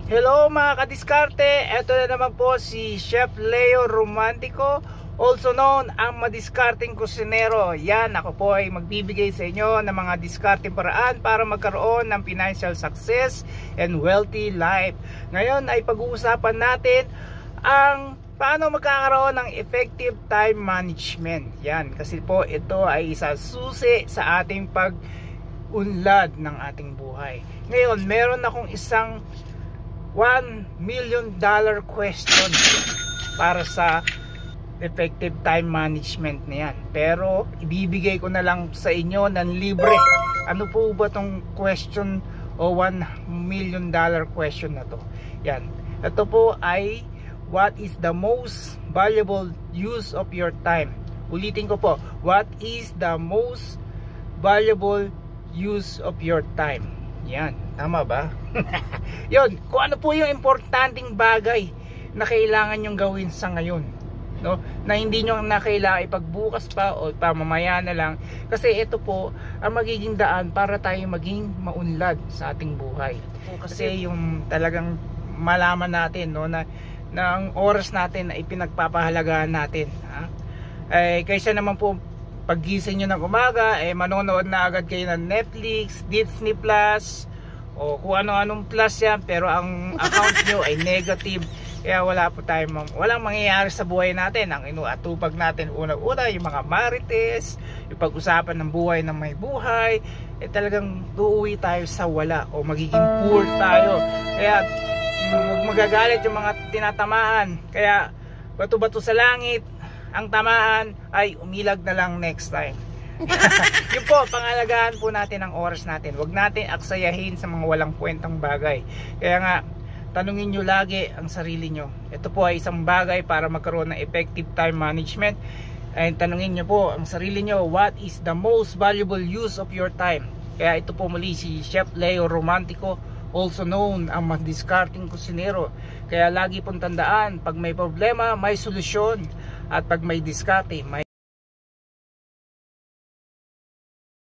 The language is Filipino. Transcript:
Hello mga kadiskarte, eto na naman po si Chef Leo Romantico, also known ang madiskarteng kusinero. Yan, ako po ay magbibigay sa inyo ng mga diskarteng paraan para magkaroon ng financial success and wealthy life. Ngayon ay pag-uusapan natin ang paano magkakaroon ng effective time management. Yan, kasi po ito ay isa susi sa ating pag-unlad ng ating buhay. Ngayon, meron akong isang $1 million question para sa effective time management na yan. Pero ibibigay ko na lang sa inyo ng libre. Ano po ba tong question o $1 million question na to? Yan. Ito po ay what is the most valuable use of your time? Ulitin ko po. What is the most valuable use of your time? Yan, tama ba? Yun, kung ano po yung importanteng bagay na kailangan nyong gawin sa ngayon, no? Na hindi nyo na kailangan ipagbukas pa o pamamaya na lang, kasi ito po ang magiging daan para tayo maging maunlad sa ating buhay. Kasi yung talagang malaman natin, no, na ang oras natin ay pinagpapahalagaan natin, ha? Kaysa naman po paggising nyo ng umaga, manonood na agad kayo ng Netflix, Disney Plus, o kung ano-anong plus yan, pero ang account nyo ay negative. Kaya wala po tayong, walang mangyayari sa buhay natin. Ang inuatupag natin una-una, yung mga marites, yung pag-usapan ng buhay ng may buhay, talagang uuwi tayo sa wala o magiging poor tayo. Kaya magagalit yung mga tinatamaan. Kaya bato-bato sa langit, ang tamaan ay umilag na lang next time. Yun po, pangalagaan po natin ang oras natin. Huwag natin aksayahin sa mga walang kwentang bagay. Kaya nga, tanungin nyo lagi ang sarili nyo. Ito po ay isang bagay para magkaroon ng effective time management. And tanungin nyo po ang sarili nyo, what is the most valuable use of your time? Kaya ito po muli si Chef Leo Romantico, also known ang madiskarteng kusinero. Kaya lagi pong tandaan, pag may problema, may solusyon. At pag may diskarte, may